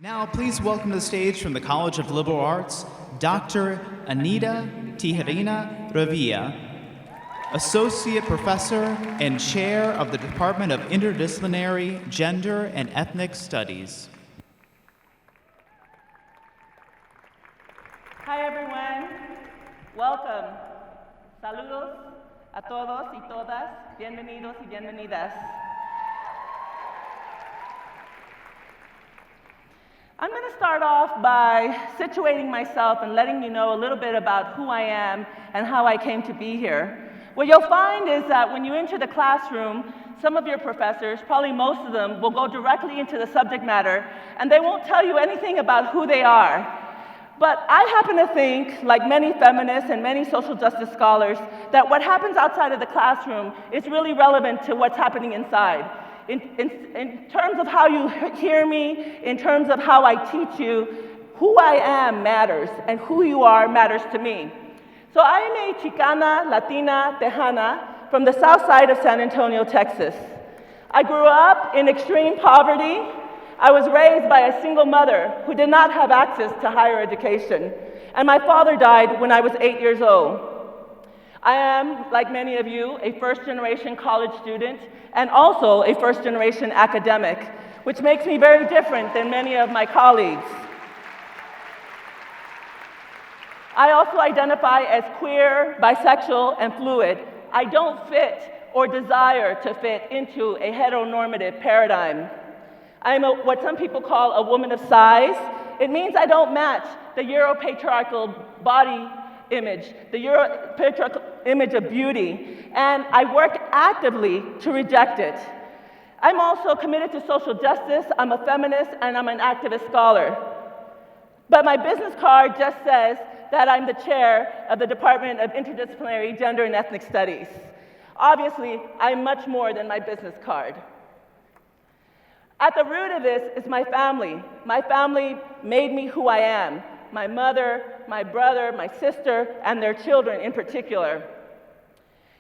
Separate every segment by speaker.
Speaker 1: Now, please welcome to the stage from the College of Liberal Arts, Dr. Anita Tijerina Revilla, Associate Professor and Chair of the Department of Interdisciplinary Gender and Ethnic Studies.
Speaker 2: Hi everyone, welcome. Saludos a todos y todas, bienvenidos y bienvenidas. I'm going to start off by situating myself and letting you know a little bit about who I am and how I came to be here. What you'll find is that when you enter the classroom, some of your professors, probably most of them, will go directly into the subject matter and they won't tell you anything about who they are. But I happen to think, like many feminists and many social justice scholars, that what happens outside of the classroom is really relevant to what's happening inside. In terms of how you hear me, in terms of how I teach you, who I am matters, and who you are matters to me. So I am a Chicana, Latina, Tejana from the south side of San Antonio, Texas. I grew up in extreme poverty. I was raised by a single mother who did not have access to higher education, and my father died when I was 8 years old. I am, like many of you, a first-generation college student and also a first-generation academic, which makes me very different than many of my colleagues. I also identify as queer, bisexual, and fluid. I don't fit or desire to fit into a heteronormative paradigm. I'm what some people call a woman of size. It means I don't match the Euro-patriarchal body image, the Euro-patriarchal image of beauty, and I work actively to reject it. I'm also committed to social justice, I'm a feminist, and I'm an activist scholar. But my business card just says that I'm the chair of the Department of Interdisciplinary Gender and Ethnic Studies. Obviously, I'm much more than my business card. At the root of this is my family. My family made me who I am. My mother, my brother, my sister, and their children in particular.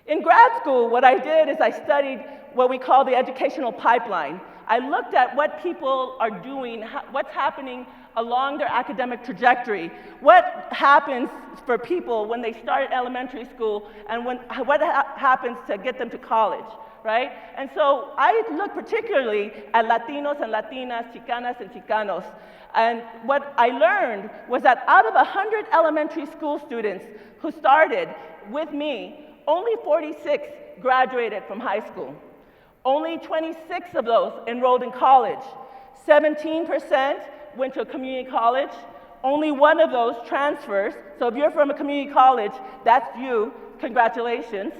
Speaker 2: In grad school, what I did is I studied what we call the educational pipeline. I looked at what people are doing, what's happening along their academic trajectory, what happens for people when they start elementary school, and what happens to get them to college, right? And so I look particularly at Latinos and Latinas, Chicanas and Chicanos. And what I learned was that out of 100 elementary school students who started with me, only 46 graduated from high school. Only 26 of those enrolled in college. 17% went to a community college. Only one of those transfers. So if you're from a community college, that's you. Congratulations.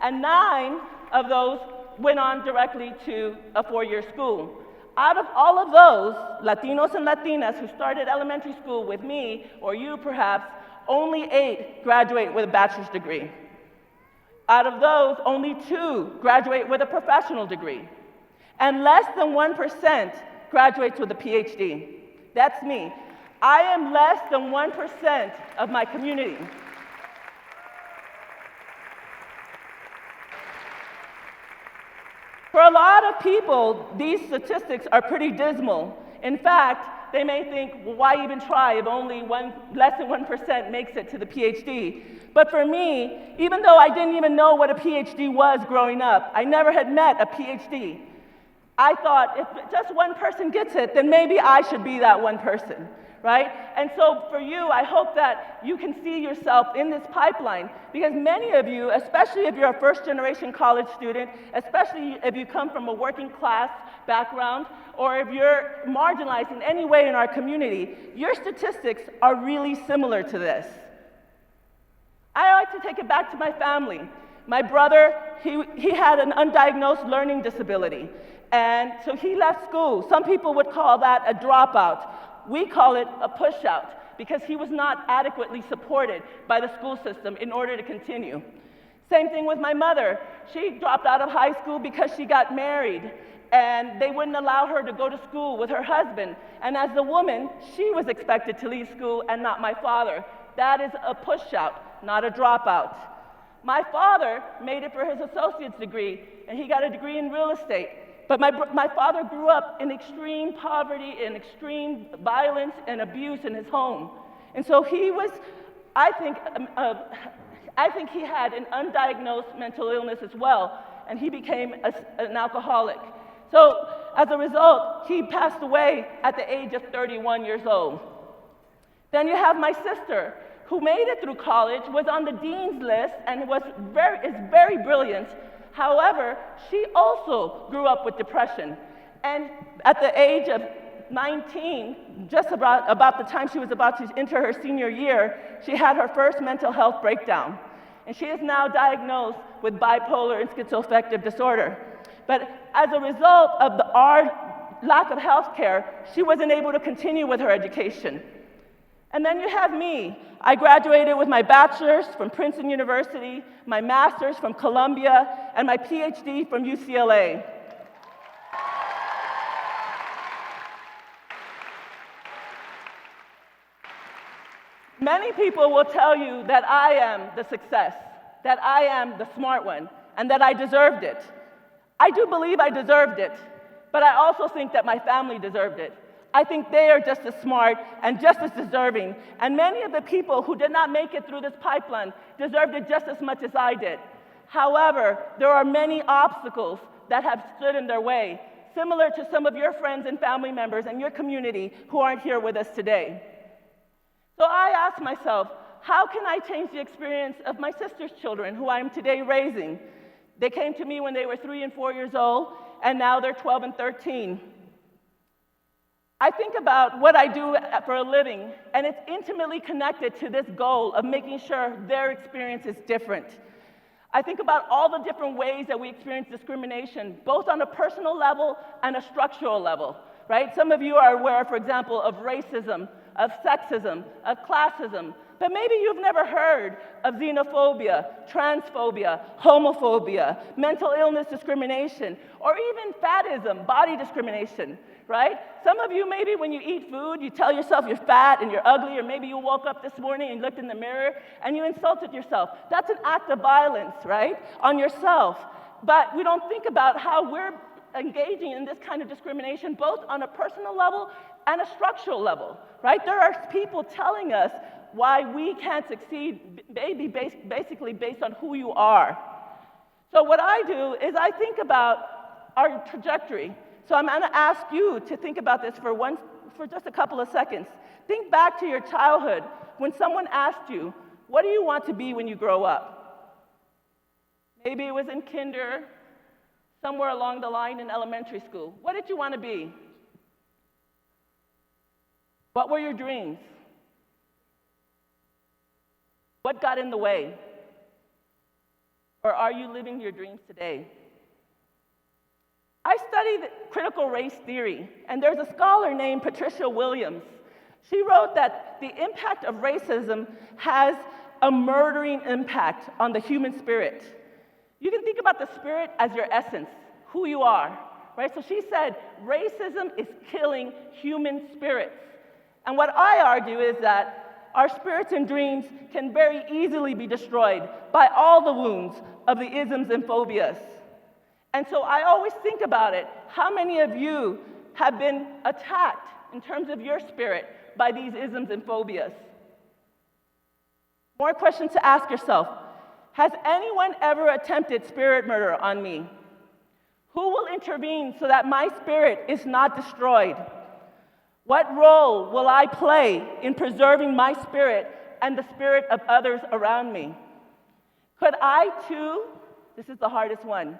Speaker 2: And 9 of those went on directly to a 4-year school. Out of all of those, Latinos and Latinas who started elementary school with me, or you perhaps, only 8 graduate with a bachelor's degree. Out of those, only 2 graduate with a professional degree. And less than 1% graduates with a PhD. That's me. I am less than 1% of my community. For a lot of people, these statistics are pretty dismal. In fact, they may think, well, why even try if only less than 1% makes it to the PhD? But for me, even though I didn't even know what a PhD was growing up, I never had met a PhD, I thought if just one person gets it, then maybe I should be that one person, right? And so for you, I hope that you can see yourself in this pipeline, because many of you, especially if you're a first-generation college student, especially if you come from a working class background, or if you're marginalized in any way in our community, your statistics are really similar to this. I like to take it back to my family. My brother, he had an undiagnosed learning disability, and so he left school. Some people would call that a dropout. We call it a push-out, because he was not adequately supported by the school system in order to continue. Same thing with my mother. She dropped out of high school because she got married, and they wouldn't allow her to go to school with her husband. And as a woman, she was expected to leave school and not my father. That is a push-out, not a dropout. My father made it for his associate's degree, and he got a degree in real estate. But my father grew up in extreme poverty and extreme violence and abuse in his home. And so he was, I think he had an undiagnosed mental illness as well, and he became an alcoholic. So as a result, he passed away at the age of 31 years old. Then you have my sister, who made it through college, was on the dean's list, and is very brilliant. However, she also grew up with depression. And at the age of 19, just about the time she was about to enter her senior year, she had her first mental health breakdown. And she is now diagnosed with bipolar and schizoaffective disorder. But as a result of our lack of health care, she wasn't able to continue with her education. And then you have me. I graduated with my bachelor's from Princeton University, my master's from Columbia, and my PhD from UCLA. Many people will tell you that I am the success, that I am the smart one, and that I deserved it. I do believe I deserved it, but I also think that my family deserved it. I think they are just as smart and just as deserving, and many of the people who did not make it through this pipeline deserved it just as much as I did. However, there are many obstacles that have stood in their way, similar to some of your friends and family members and your community who aren't here with us today. So I asked myself, how can I change the experience of my sister's children, who I am today raising? They came to me when they were 3 and 4 years old, and now they're 12 and 13. I think about what I do for a living, and it's intimately connected to this goal of making sure their experience is different. I think about all the different ways that we experience discrimination, both on a personal level and a structural level, right? Some of you are aware, for example, of racism, of sexism, of classism, but maybe you've never heard of xenophobia, transphobia, homophobia, mental illness discrimination, or even fatism, body discrimination, right? Some of you, maybe when you eat food, you tell yourself you're fat and you're ugly, or maybe you woke up this morning and looked in the mirror and you insulted yourself. That's an act of violence, right, on yourself. But we don't think about how we're engaging in this kind of discrimination, both on a personal level and a structural level, right? There are people telling us why we can't succeed, basically based on who you are. So what I do is I think about our trajectory. So I'm going to ask you to think about this for just a couple of seconds. Think back to your childhood when someone asked you, what do you want to be when you grow up? Maybe it was in kinder, somewhere along the line in elementary school. What did you want to be? What were your dreams? What got in the way? Or are you living your dreams today? I studied critical race theory, and there's a scholar named Patricia Williams. She wrote that the impact of racism has a murdering impact on the human spirit. You can think about the spirit as your essence, who you are, right? So she said, racism is killing human spirits. And what I argue is that our spirits and dreams can very easily be destroyed by all the wounds of the isms and phobias. And so I always think about it. How many of you have been attacked in terms of your spirit by these isms and phobias? More questions to ask yourself. Has anyone ever attempted spirit murder on me? Who will intervene so that my spirit is not destroyed? What role will I play in preserving my spirit and the spirit of others around me? Could I too, this is the hardest one,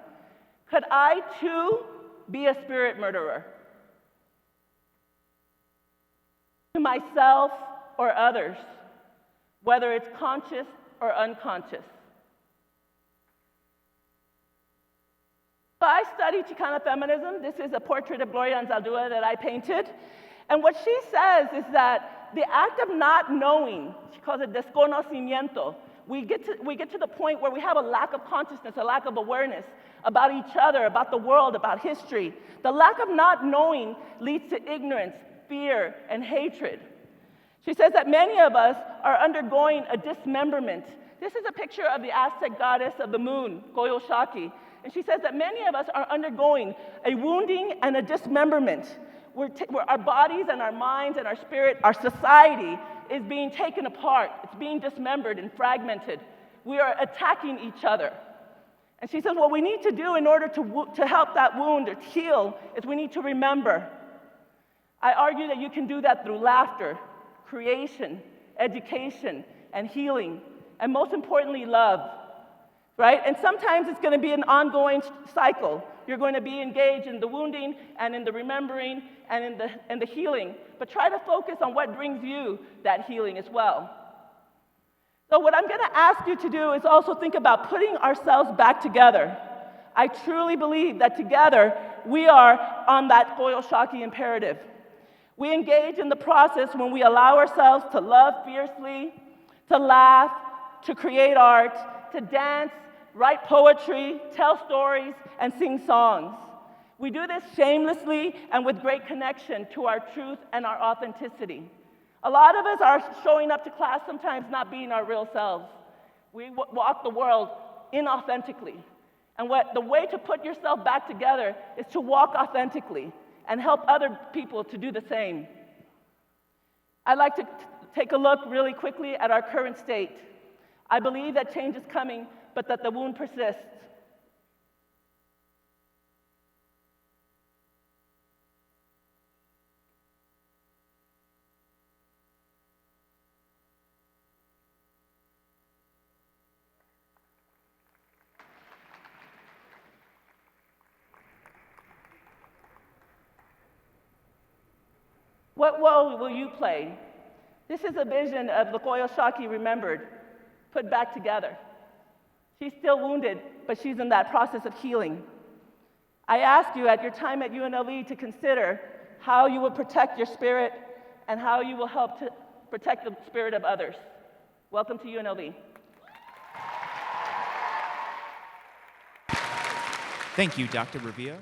Speaker 2: could I too be a spirit murderer? To myself or others, whether it's conscious or unconscious. So I studied Chicana feminism. This is a portrait of Gloria Anzaldúa that I painted. And what she says is that the act of not knowing, she calls it desconocimiento, we get to the point where we have a lack of consciousness, a lack of awareness about each other, about the world, about history. The lack of not knowing leads to ignorance, fear, and hatred. She says that many of us are undergoing a dismemberment. This is a picture of the Aztec goddess of the moon, Coyolxauhqui. And she says that many of us are undergoing a wounding and a dismemberment, where our bodies and our minds and our spirit, our society is being taken apart. It's being dismembered and fragmented. We are attacking each other. And she says what we need to do in order to help that wound or heal is we need to remember. I argue that you can do that through laughter, creation, education, and healing, and most importantly, love, right? And sometimes it's going to be an ongoing cycle. You're going to be engaged in the wounding and in the remembering and in the healing, but try to focus on what brings you that healing as well. So what I'm going to ask you to do is also think about putting ourselves back together. I truly believe that together we are on that Koyoshaki imperative. We engage in the process when we allow ourselves to love fiercely, to laugh, to create art, to dance, write poetry, tell stories, and sing songs. We do this shamelessly and with great connection to our truth and our authenticity. A lot of us are showing up to class sometimes not being our real selves. We walk the world inauthentically. And the way to put yourself back together is to walk authentically and help other people to do the same. I'd like to take a look really quickly at our current state. I believe that change is coming, but that the wound persists. What role will you play? This is a vision of the Koyoshaki remembered, put back together. She's still wounded, but she's in that process of healing. I ask you at your time at UNLV to consider how you will protect your spirit and how you will help to protect the spirit of others. Welcome to UNLV.
Speaker 1: Thank you, Dr. Revilla.